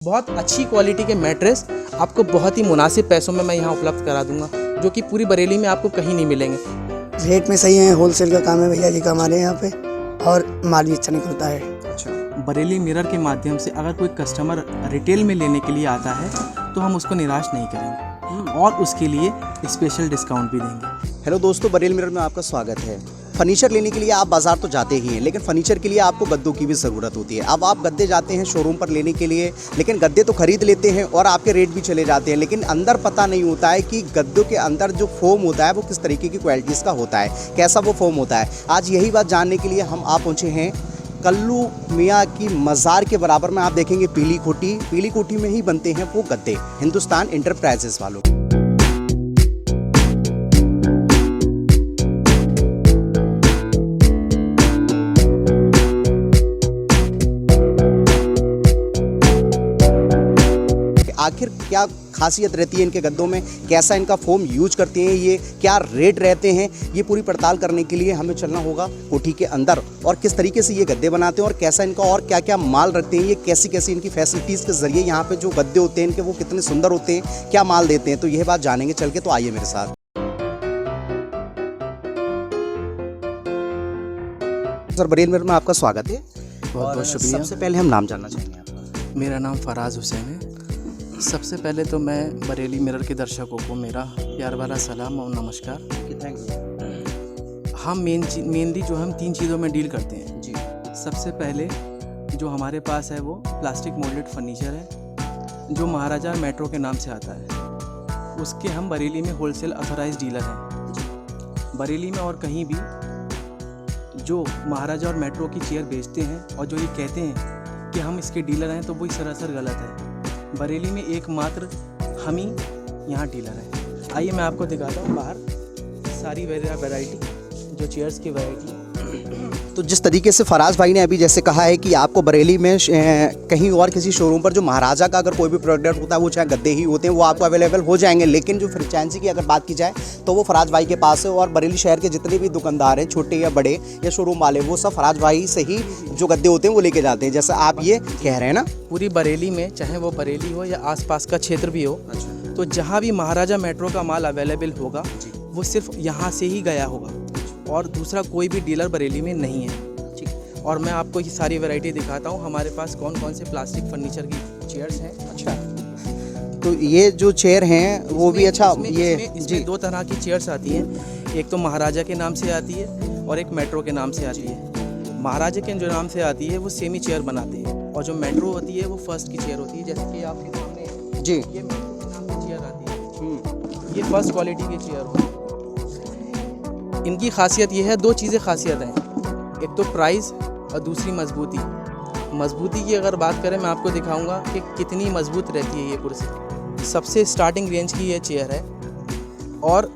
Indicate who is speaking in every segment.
Speaker 1: बहुत अच्छी क्वालिटी के मैट्रेस आपको बहुत ही मुनासिब पैसों में मैं यहाँ उपलब्ध करा दूंगा, जो कि पूरी बरेली में आपको कहीं नहीं मिलेंगे।
Speaker 2: रेट में सही है, होलसेल का काम है भैया जी का हमारे यहाँ पे, और माल भी अच्छा निकलता है।
Speaker 1: अच्छा, बरेली मिरर के माध्यम से अगर कोई कस्टमर रिटेल में लेने के लिए आता है तो हम उसको निराश नहीं करेंगे और उसके लिए स्पेशल डिस्काउंट भी देंगे।
Speaker 3: हेलो दोस्तों, बरेली मिरर में आपका स्वागत है। फर्नीचर लेने के लिए आप बाज़ार तो जाते ही हैं, लेकिन फर्नीचर के लिए आपको गद्दों की भी ज़रूरत होती है। अब आप गद्दे जाते हैं शोरूम पर लेने के लिए, लेकिन गद्दे तो खरीद लेते हैं और आपके रेट भी चले जाते हैं, लेकिन अंदर पता नहीं होता है कि गद्दों के अंदर जो फोम होता है वो किस तरीके की क्वालिटीज़ का होता है, कैसा वो फोम होता है। आज यही बात जानने के लिए हम आप पहुँचे हैं कल्लू मियाँ की मज़ार के बराबर में। आप देखेंगे पीली कोठी में ही बनते हैं वो गद्दे, हिंदुस्तान इंटरप्राइजेस वालों। आखिर क्या खासियत रहती है इनके गद्दों में, कैसा इनका फोम यूज करते हैं, ये क्या रेट रहते हैं, ये पूरी पड़ताल करने के लिए हमें चलना होगा कोठी के अंदर, और किस तरीके से ये गद्दे बनाते हैं और कैसा इनका और क्या क्या माल रखते हैं, ये कैसी कैसी इनकी फैसिलिटीज़ के जरिए यहाँ पे जो गद्दे होते हैं इनके वो कितने सुंदर होते हैं, क्या माल देते हैं, तो यह बात जानेंगे चल के। तो आइए मेरे साथ। सर, बरेली मिरर में आपका स्वागत है।
Speaker 1: बहुत बहुत शुक्रिया।
Speaker 3: सबसे पहले हम नाम जानना चाहेंगे आपका।
Speaker 1: मेरा नाम फराज हुसैन है। सबसे पहले तो मैं बरेली मिरर के दर्शकों को मेरा प्यार वाला सलाम और नमस्कार।
Speaker 3: Thank you.
Speaker 1: हम मेनली जो हम 3 चीज़ों में डील करते हैं
Speaker 3: जी।
Speaker 1: सबसे पहले जो हमारे पास है वो प्लास्टिक मोल्डेड फर्नीचर है, जो महाराजा मेट्रो के नाम से आता है। उसके हम बरेली में होलसेल ऑथराइज डीलर हैं। बरेली में और कहीं भी जो महाराजा और मेट्रो की चेयर बेचते हैं और जो ये कहते हैं कि हम इसके डीलर हैं, तो वो सरासर गलत है। बरेली में एकमात्र हम ही यहाँ डीलर हैं। आइए मैं आपको दिखाता हूँ बाहर सारी वैरायटी, जो चेयर्स की वैरायटी।
Speaker 3: तो जिस तरीके से फराज भाई ने अभी जैसे कहा है कि आपको बरेली में कहीं और किसी शोरूम पर जो महाराजा का अगर कोई भी प्रोडक्ट होता है, वो चाहे गद्दे ही होते हैं, वो आपको अवेलेबल हो जाएंगे, लेकिन जो फ्रेंचाइजी की अगर बात की जाए तो वो फराज भाई के पास है। और बरेली शहर के जितने भी दुकानदार हैं, छोटे या बड़े या शोरूम वाले, वो सब फराज भाई से ही जो गद्दे होते हैं वो लेके जाते हैं, जैसा आप ये कह रहे हैं ना।
Speaker 1: पूरी बरेली में, चाहे वो बरेली हो या आसपास का क्षेत्र भी हो, तो जहाँ भी महाराजा मेट्रो का माल अवेलेबल होगा वो सिर्फ यहाँ से ही गया होगा, और दूसरा कोई भी डीलर बरेली में नहीं है। और मैं आपको ये सारी वैरायटी दिखाता हूँ हमारे पास कौन कौन से प्लास्टिक फर्नीचर की चेयर्स हैं।
Speaker 3: अच्छा, तो ये जो चेयर हैं वो भी अच्छा,
Speaker 1: इसमें 2 तरह की चेयर्स आती हैं। एक तो महाराजा के नाम से आती है और एक मेट्रो के नाम से आती है। महाराजा के जो नाम से आती है वो सेमी चेयर बनाते हैं, और जो मेट्रो होती है वो फर्स्ट की चेयर होती है। जैसे कि आपके सामने
Speaker 3: जी,
Speaker 1: ये मेट्रो के नाम की चेयर आती है, ये फर्स्ट क्वालिटी की चेयर होती है। इनकी खासियत ये है, 2 चीज़ें खासियत हैं, एक तो प्राइस और दूसरी मजबूती की अगर बात करें, मैं आपको दिखाऊंगा कि कितनी मजबूत रहती है ये कुर्सी। सबसे स्टार्टिंग रेंज की ये चेयर है। और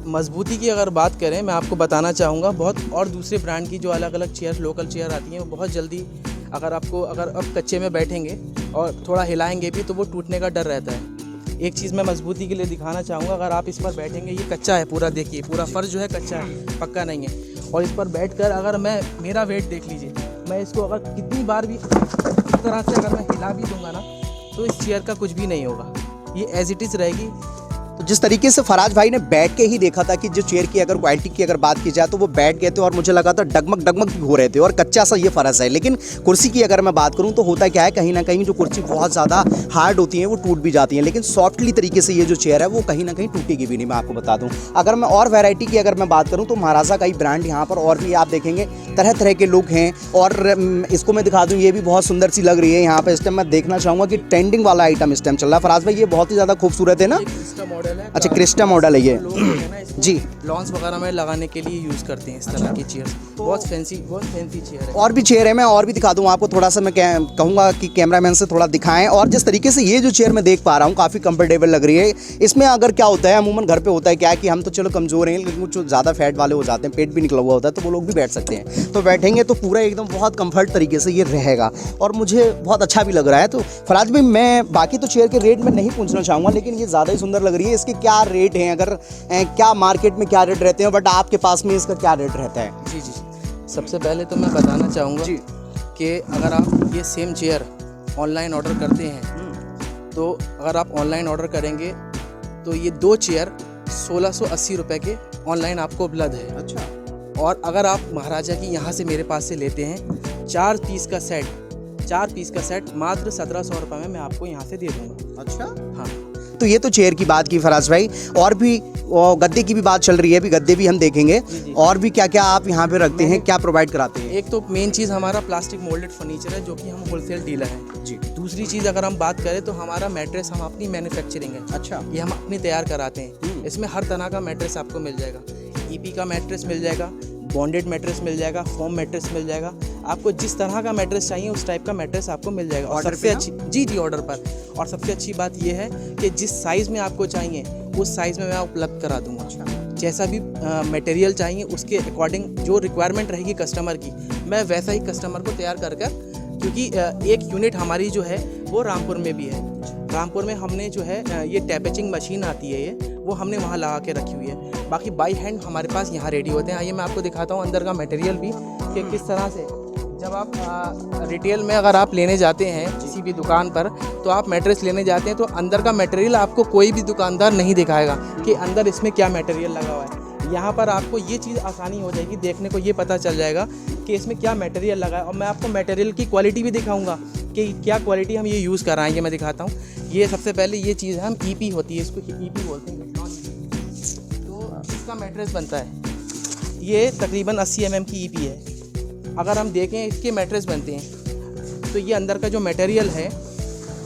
Speaker 1: मजबूती की अगर बात करें, मैं आपको बताना चाहूँगा बहुत और दूसरे ब्रांड की जो अलग अलग चेयर, लोकल चेयर आती हैं, वो बहुत जल्दी अगर अब कच्चे में बैठेंगे और थोड़ा हिलाएंगे भी तो वो टूटने का डर रहता है। एक चीज़ मैं मजबूती के लिए दिखाना चाहूँगा, अगर आप इस पर बैठेंगे, ये कच्चा है पूरा, देखिए पूरा फर्श जो है कच्चा है, पक्का नहीं है। और इस पर बैठकर अगर मेरा वेट देख लीजिए, मैं इसको अगर कितनी बार भी इस तरह से अगर मैं हिला भी दूंगा ना, तो इस चेयर का कुछ भी नहीं होगा, ये एज इट इज़ रहेगी।
Speaker 3: तो जिस तरीके से फराज भाई ने बैठ के ही देखा था कि जो चेयर की अगर क्वालिटी की अगर बात की जाए तो वो बैठ गए थे, और मुझे लगा था डगमग भी हो रहे थे, और कच्चा सा ये फर्श है। लेकिन कुर्सी की अगर मैं बात करूं तो होता क्या है, कहीं ना कहीं जो कुर्सी बहुत ज़्यादा हार्ड होती है वो टूट भी जाती है, लेकिन सॉफ्टली तरीके से ये जो चेयर है वो कहीं ना कहीं टूटेगी भी नहीं। मैं आपको बता दूँ, अगर मैं और वैरायटी की अगर मैं बात करूँ तो महाराजा का ही ब्रांड यहाँ पर और भी आप देखेंगे तरह तरह के लोग हैं। और इसको मैं दिखा दूँ, ये भी बहुत सुंदर सी लग रही है यहाँ पर। इस टाइम मैं देखना चाहूँगा कि ट्रेंडिंग वाला आइटम इस टाइम चल रहा है। फराज भाई, ये बहुत ही ज़्यादा खूबसूरत है ना।
Speaker 1: मॉडल है।
Speaker 3: अच्छा, क्रिस्टा मॉडल है ये जी।
Speaker 1: लॉन्स वगैरह में लगाने के लिए यूज़ करते हैं इस तरह की चेयर। बहुत फैंसी चेयर है।
Speaker 3: और भी चेयर है, मैं और भी दिखा दूँ आपको। थोड़ा सा मैं कहूँगा कि कैमरामैन से थोड़ा दिखाएं। और जिस तरीके से ये जो चेयर मैं देख पा रहा हूँ काफ़ी कंफर्टेबल लग रही है। इसमें अगर क्या होता है, अमूमन घर पे होता है क्या कि हम तो चलो कमज़ोर हैं, लेकिन जो ज़्यादा फैट वाले हो जाते हैं, पेट भी निकला हुआ होता है, तो वो लोग भी बैठ सकते हैं। तो बैठेंगे तो पूरा एकदम बहुत कंफर्ट तरीके से ये रहेगा, और मुझे बहुत अच्छा भी लग रहा है। तो फराज भाई, मैं बाकी तो चेयर के रेट में नहीं पूछना चाहूँगा, लेकिन ये ज़्यादा ही सुंदर लग रही है। इसके क्या रेट हैं, अगर क्या मार्केट में क्या रेट रहते हैं, बट आपके पास में इसका क्या रेट रहता है?
Speaker 1: जी, सबसे पहले तो मैं बताना चाहूँगा कि अगर आप ये सेम चेयर ऑनलाइन ऑर्डर करते हैं तो अगर आप ऑनलाइन ऑर्डर करेंगे तो ये 2 चेयर 1680 रुपये के ऑनलाइन आपको उपलब्ध है।
Speaker 3: अच्छा।
Speaker 1: और अगर आप महाराजा की यहाँ से मेरे पास से लेते हैं 4 पीस का सेट मात्र 1700 रुपये में मैं आपको यहाँ से दे दूँगा।
Speaker 3: अच्छा।
Speaker 1: हाँ,
Speaker 3: तो ये तो चेयर की बात की फराज भाई, और भी गद्दे की भी बात चल रही है, अभी गद्दे भी हम देखेंगे।
Speaker 1: जी।
Speaker 3: और भी क्या क्या आप यहाँ पे रखते हैं, क्या प्रोवाइड कराते हैं?
Speaker 1: एक तो मेन चीज़ हमारा प्लास्टिक मोल्डेड फर्नीचर है जो कि हम होलसेल डीलर हैं
Speaker 3: जी।
Speaker 1: दूसरी चीज़ अगर हम बात करें तो हमारा मैट्रेस हम अपनी मैन्युफैक्चरिंग है।
Speaker 3: अच्छा।
Speaker 1: ये हम अपनी तैयार कराते हैं। इसमें हर तरह का मैट्रेस आपको मिल जाएगा। ईपी का मैट्रेस मिल जाएगा, बॉन्डेड मैट्रेस मिल जाएगा, फोम मैट्रेस मिल जाएगा। आपको जिस तरह का मैट्रेस चाहिए उस टाइप का मैट्रेस आपको मिल जाएगा। और सबसे अच्छी जी ऑर्डर पर। और सबसे अच्छी बात यह है कि जिस साइज़ में आपको चाहिए उस साइज़ में मैं उपलब्ध करा दूंगा। जैसा भी मटेरियल चाहिए उसके अकॉर्डिंग जो रिक्वायरमेंट रहेगी कस्टमर की, मैं वैसा ही कस्टमर को तैयार कर क्योंकि एक यूनिट हमारी जो है वो रामपुर में भी है। रामपुर में हमने जो है ये टैपेचिंग मशीन आती है, ये वो हमने वहाँ लगा के रखी हुई है। बाकी बाई हैंड हमारे पास यहाँ रेडी होते हैं। आइए मैं आपको दिखाता हूँ अंदर का मटेरियल भी कि किस तरह से जब आप रिटेल में अगर आप लेने जाते हैं किसी भी दुकान पर तो आप मैट्रेस लेने जाते हैं तो अंदर का मटेरियल आपको कोई भी दुकानदार नहीं दिखाएगा कि अंदर इसमें क्या मटेरियल लगा हुआ है। यहाँ पर आपको ये चीज़ आसानी हो जाएगी, देखने को ये पता चल जाएगा कि इसमें क्या मटेरियल लगा है। और मैं आपको मटेरियल की क्वालिटी भी दिखाऊंगा कि क्या क्वालिटी हम ये यूज़ कर रहे हैं। ये मैं दिखाता हूँ। ये सबसे पहले ये चीज़ है, हम ईपी होती है, इसको ईपी बोलते हैं। तो इसका मैट्रेस बनता है, ये तकरीबन 80 mm की ईपी है। अगर हम देखें इसके मैट्रेस बनते हैं तो ये अंदर का जो मटेरियल है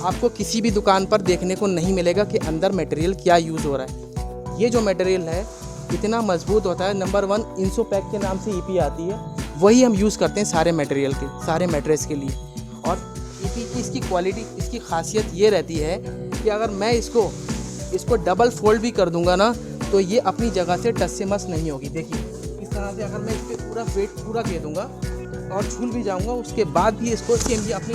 Speaker 1: आपको किसी भी दुकान पर देखने को नहीं मिलेगा कि अंदर मटेरियल क्या यूज़ हो रहा है। ये जो मटेरियल है इतना मजबूत होता है। नंबर 1 इंसो पैक के नाम से ईपी आती है, वही हम यूज़ करते हैं सारे मटेरियल के, सारे मैट्रेस के लिए। और ईपी की इसकी क्वालिटी, इसकी खासियत ये रहती है कि अगर मैं इसको डबल फोल्ड भी कर दूंगा ना तो ये अपनी जगह से टस से मस नहीं होगी। देखिए इस तरह से अगर मैं इस पर पूरा वेट पूरा दे दूंगा और झूल भी जाऊंगा उसके बाद भी इसको सेम भी अपनी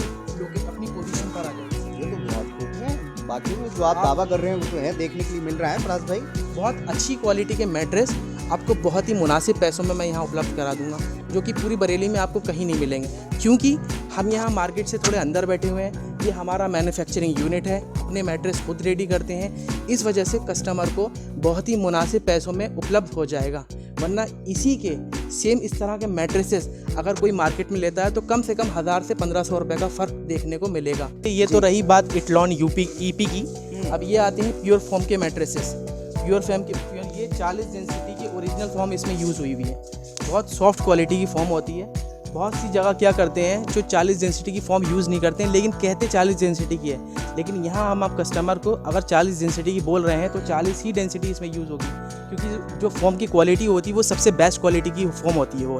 Speaker 1: पोजीशन पर आ जाएगी।
Speaker 3: ये तो बहुत खूब है। बाकी में जो आप दावा कर रहे हैं वो तो है, देखने के लिए मिल रहा है फराज भाई।
Speaker 1: बहुत अच्छी क्वालिटी के मैट्रेस आपको बहुत ही मुनासिब पैसों में मैं यहाँ उपलब्ध करा दूंगा, जो कि पूरी बरेली में आपको कहीं नहीं मिलेंगे। क्योंकि हम यहाँ मार्केट से थोड़े अंदर बैठे हुए हैं। ये हमारा मैन्युफैक्चरिंग यूनिट है, अपने मैट्रेस खुद रेडी करते हैं। इस वजह से कस्टमर को बहुत ही मुनासिब पैसों में उपलब्ध हो जाएगा। वरना इसी के सेम इस तरह के मैट्रेसेस अगर कोई मार्केट में लेता है तो कम से कम 1000 से 1500 रुपये का फ़र्क देखने को मिलेगा। ये तो रही बात इटलॉन ईपी की। अब ये आते हैं प्योर फॉर्म के मैट्रेसेस। प्योर फॉर्म के ये 40 डेंसिटी की ओरिजिनल फॉर्म इसमें यूज़ हुई हुई है। बहुत सॉफ्ट क्वालिटी की फॉर्म होती है। बहुत सी जगह क्या करते हैं जो 40 डेंसिटी की फॉर्म यूज़ नहीं करते हैं लेकिन कहते 40 डेंसिटी की है। लेकिन यहाँ हम आप कस्टमर को अगर 40 डेंसिटी की बोल रहे हैं तो 40 ही डेंसिटी इसमें यूज़ होगी, क्योंकि जो फॉर्म की क्वालिटी होती है वो सबसे बेस्ट क्वालिटी की फॉर्म होती है। वो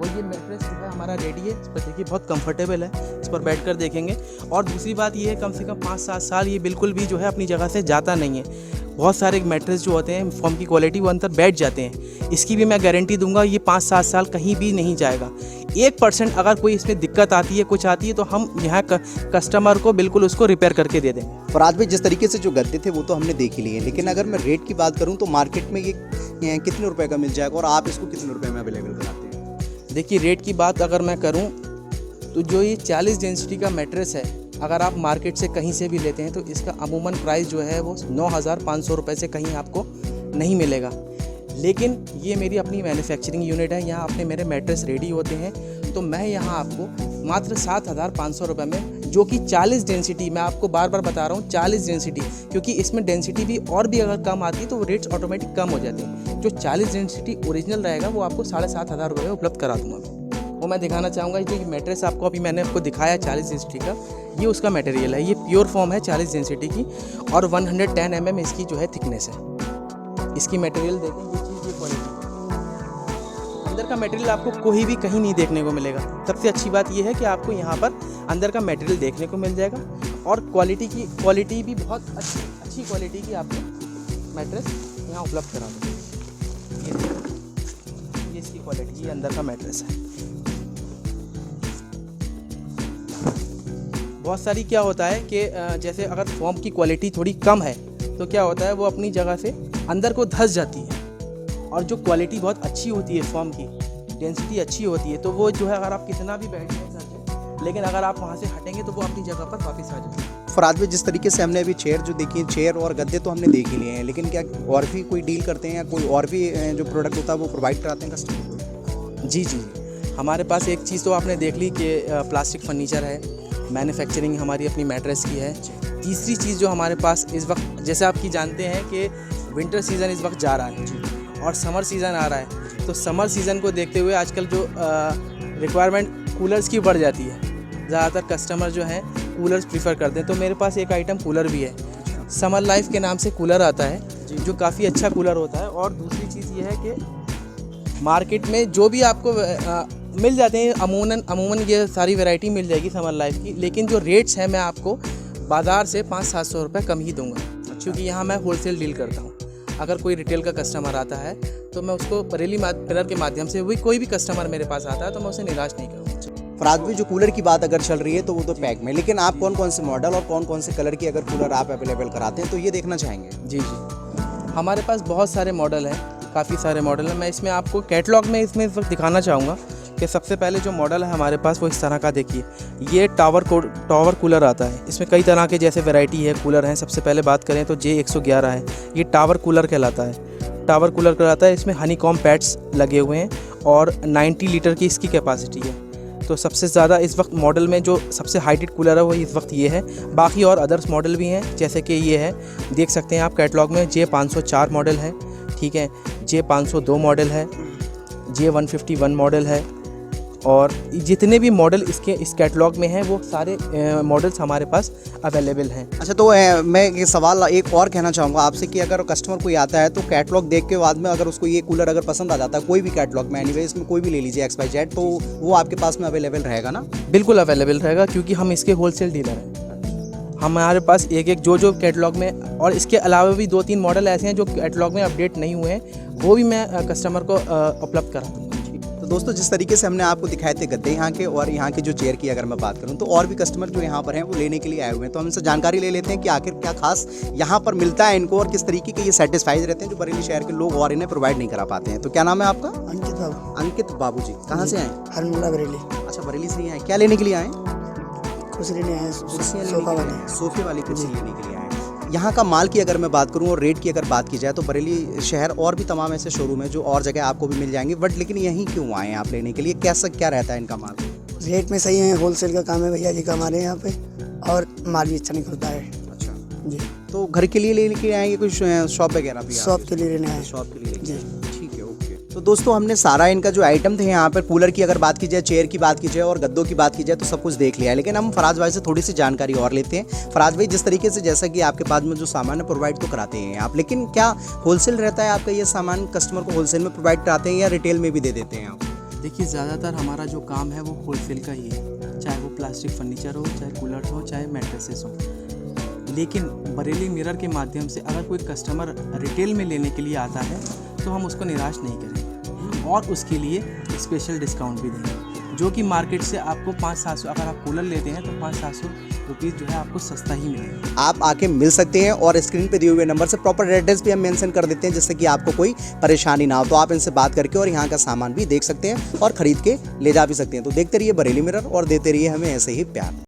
Speaker 1: ये मैट्रेस जो है हमारा रेडी है। इस पर देखिए बहुत कंफर्टेबल है, इस पर बैठकर देखेंगे। और दूसरी बात ये है कम से कम 5-7 साल ये बिल्कुल भी जो है अपनी जगह से जाता नहीं है। बहुत सारे मैट्रेस जो होते हैं फॉर्म की क्वालिटी वो अंदर बैठ जाते हैं। इसकी भी मैं गारंटी दूंगा ये 5-7 साल कहीं भी नहीं जाएगा। 1% अगर कोई इसमें दिक्कत आती है, कुछ आती है तो हम यहाँ कस्टमर को बिल्कुल उसको रिपेयर करके दे देंगे।
Speaker 3: फराज भाई जिस तरीके से जो गद्दे थे वो तो हमने देख ही लिए, लेकिन अगर मैं रेट की बात करूँ तो मार्केट में ये कितने रुपए का मिल जाएगा और आप इसको कितने रुपए में अवेलेबल कराते हैं? देखिए
Speaker 1: रेट की बात अगर मैं करूं तो जो ये 40 डेंसिटी का मैट्रेस है अगर आप मार्केट से कहीं से भी लेते हैं तो इसका अमूमन प्राइस जो है वो 9500 रुपये से कहीं आपको नहीं मिलेगा। लेकिन ये मेरी अपनी मैन्युफैक्चरिंग यूनिट है, यहाँ अपने मेरे मैट्रेस रेडी होते हैं तो मैं यहाँ आपको मात्र 7500 रुपये में, जो कि 40 डेंसिटी, मैं आपको बार बार बता रहा हूँ 40 डेंसिटी, क्योंकि इसमें डेंसिटी भी और भी अगर कम आती है तो वो रेट्स ऑटोमेटिक कम हो जाते हैं। जो 40 डेंसिटी ओरिजिनल रहेगा वो आपको 7500 रुपये में उपलब्ध करा दूँगा। वो मैं दिखाना चाहूँगा जो ये मैट्रेस आपको अभी मैंने आपको दिखाया 40 डेंसिटी का, ये उसका मटेरियल है। ये प्योर फॉर्म है 40 डेंसिटी की और 110 mm इसकी जो है थिकनेस है। इसकी मटेरियल देखें, ये चीज़ ये क्वालिटी, अंदर का मटेरियल आपको कोई भी कहीं नहीं देखने को मिलेगा। सबसे अच्छी बात ये है कि आपको यहाँ पर अंदर का मटेरियल देखने को मिल जाएगा और क्वालिटी भी बहुत अच्छी क्वालिटी की आपको मैट्रेस यहाँ उपलब्ध करा देंगे। ये इसकी क्वालिटी, ये अंदर का मैट्रेस है। बहुत सारी क्या होता है कि जैसे अगर फॉर्म की क्वालिटी थोड़ी कम है तो क्या होता है वो अपनी जगह से अंदर को धंस जाती है, और जो क्वालिटी बहुत अच्छी होती है फॉर्म की, डेंसिटी अच्छी होती है, तो वो जो है अगर आप कितना भी बैठ जाए सर लेकिन अगर आप वहाँ से हटेंगे तो वो अपनी जगह पर वापस आ जाएंगे।
Speaker 3: फराज भाई, जिस तरीके से हमने अभी चेयर जो देखी है, चेयर और गद्दे तो हमने देख ही लिए हैं, लेकिन क्या और भी कोई डील करते हैं या कोई और भी जो प्रोडक्ट होता है वो प्रोवाइड कराते हैं कस्टमर को?
Speaker 1: जी जी, हमारे पास एक चीज़ तो आपने देख ली कि प्लास्टिक फर्नीचर है, मैन्युफैक्चरिंग हमारी अपनी मैट्रेस की है। तीसरी चीज़ जो हमारे पास इस वक्त, जैसे आपकी जानते हैं कि विंटर सीज़न इस वक्त जा रहा है और समर सीज़न आ रहा है, तो समर सीज़न को देखते हुए आजकल जो रिक्वायरमेंट कूलर्स की बढ़ जाती है, ज़्यादातर कस्टमर जो हैं कूलर्स प्रीफर करते हैं। तो मेरे पास एक आइटम कूलर भी है, समर लाइफ के नाम से कूलर आता है, जो काफ़ी अच्छा कूलर होता है। और दूसरी चीज़ ये है कि मार्केट में जो भी आपको मिल जाते हैं, अमूमन ये सारी वैरायटी मिल जाएगी समर लाइफ की, लेकिन जो रेट्स हैं मैं आपको बाज़ार से 500-700 रुपये कम ही दूंगा, क्योंकि यहाँ मैं होलसेल डील करता हूँ। अगर कोई रिटेल का कस्टमर आता है तो मैं उसको बरेली मिरर के माध्यम से, वही कोई भी कस्टमर मेरे पास आता है तो मैं उसे निराश नहीं करूँगा।
Speaker 3: फराज भाई, जो कूलर की बात अगर चल रही है तो वो तो पैक में, लेकिन आप कौन कौन से मॉडल और कौन कौन से कलर की अगर कूलर आप अवेलेबल कराते हैं तो ये देखना चाहेंगे।
Speaker 1: जी जी, हमारे पास बहुत सारे मॉडल हैं, काफ़ी सारे मॉडल हैं। मैं इसमें आपको कैटलॉग में इसमें इस वक्त दिखाना चाहूँगा कि सबसे पहले जो मॉडल है हमारे पास वो इस तरह का देखिए, ये टावर कूलर आता है। इसमें कई तरह के जैसे वैरायटी है कूलर हैं। सबसे पहले बात करें तो J111 है, ये टावर कूलर कहलाता है। टावर कूलर कहलाता है, इसमें हनीकॉम पैड्स लगे हुए हैं और 90 लीटर की इसकी कैपेसिटी है। तो सबसे ज़्यादा इस वक्त मॉडल में जो सबसे हाइटेड कूलर है वो इस वक्त ये है। बाकी और अदर्स मॉडल भी हैं, जैसे कि ये है, देख सकते हैं आप कैटलॉग में J504 मॉडल है, ठीक है, J502 मॉडल है, J151 मॉडल है, और जितने भी मॉडल इसके इस कैटलॉग में हैं वो सारे मॉडल्स हमारे पास अवेलेबल हैं।
Speaker 3: अच्छा, तो मैं ये सवाल एक और कहना चाहूँगा आपसे कि अगर कस्टमर कोई आता है तो कैटलॉग देख के बाद में अगर उसको ये कूलर अगर पसंद आ जाता है, कोई भी कैटलॉग में, एनीवे इसमें कोई भी ले लीजिए XYZ, तो वो आपके पास में अवेलेबल रहेगा ना?
Speaker 1: बिल्कुल अवेलेबल रहेगा, क्योंकि हम इसके होलसेल डीलर हैं। हमारे पास एक जो कैटलॉग में, और इसके अलावा भी 2-3 मॉडल ऐसे हैं जो कैटलॉग में अपडेट नहीं हुए हैं, वो भी मैं कस्टमर को उपलब्ध करा दूँगा।
Speaker 3: तो दोस्तों, जिस तरीके से हमने आपको दिखाए थे गद्दे यहाँ के और यहाँ के जो चेयर की अगर मैं बात करूँ, तो और भी कस्टमर जो यहाँ पर हैं वो लेने के लिए आए हुए हैं, तो हम इनसे जानकारी ले लेते हैं कि आखिर क्या खास यहाँ पर मिलता है इनको और किस तरीके के ये सेटिस्फाइड रहते हैं जो बरेली शहर के लोग और इन्हें प्रोवाइड नहीं करा पाते हैं। तो क्या नाम है आपका?
Speaker 2: अंकित बाबू।
Speaker 3: अंकित बाबू जी, कहाँ से आए?
Speaker 2: हरमुल्ला बरेली।
Speaker 3: अच्छा, बरेली से ही आए। क्या लेने के लिए आए?
Speaker 2: कुर्सी लेने आए,
Speaker 3: कुर्सियाँ लेने
Speaker 2: सोफा
Speaker 3: के लिए
Speaker 2: वाले।
Speaker 3: आए, सोफे वाली कुर्सी लेने के लिए आए। यहाँ का माल की अगर मैं बात करूँ और रेट की अगर बात की जाए तो बरेली शहर और भी तमाम ऐसे शोरूम है जो और जगह आपको भी मिल जाएंगे, बट लेकिन यहीं क्यों आए हैं आप लेने के लिए? कैसा क्या रहता है इनका माल?
Speaker 2: रेट में सही है, होलसेल का काम है भैया जी का हमारे यहाँ पे, और माल भी अच्छा निकलता है।
Speaker 3: अच्छा
Speaker 2: जी,
Speaker 3: तो घर के लिए लेने के लिए आएंगे, कुछ शॉप वगैरह भी?
Speaker 2: शॉप के लिए लेने आए।
Speaker 3: शॉप के लिए
Speaker 2: जी।
Speaker 3: ठीक है, ओके। तो दोस्तों, हमने सारा इनका जो आइटम थे यहाँ पर, कूलर की अगर बात की जाए, चेयर की बात की जाए और गद्दों की बात की जाए, तो सब कुछ देख लिया है। लेकिन हम फराज भाई से थोड़ी सी जानकारी और लेते हैं। फराज भाई, जिस तरीके से जैसा कि आपके पास में जो सामान है प्रोवाइड तो कराते हैं आप, लेकिन क्या होलसेल रहता है आपका ये सामान, कस्टमर को होलसेल में प्रोवाइड कराते हैं या रिटेल में भी दे देते हैं आप?
Speaker 1: देखिए, ज़्यादातर हमारा जो काम है वो होलसेल का ही है, चाहे वो प्लास्टिक फर्नीचर हो, चाहे कूलर हो, चाहे मैट्रेसेस हो। लेकिन बरेली मिरर के माध्यम से अगर कोई कस्टमर रिटेल में लेने के लिए आता है तो हम उसको निराश नहीं करेंगे, और उसके लिए स्पेशल डिस्काउंट भी देंगे, जो कि मार्केट से आपको 500-700, अगर आप कूलर लेते हैं तो 500-700 रुपीज़ जो है आपको सस्ता ही मिलेगा।
Speaker 3: आप आके मिल सकते हैं और स्क्रीन पे दिए हुए नंबर से प्रॉपर एड्रेस भी हम मेंशन कर देते हैं, जिससे कि आपको कोई परेशानी ना हो। तो आप इनसे बात करके और यहाँ का सामान भी देख सकते हैं और ख़रीद के ले जा भी सकते हैं। तो देखते रहिए बरेली मिरर और देते रहिए हमें ऐसे ही प्यार।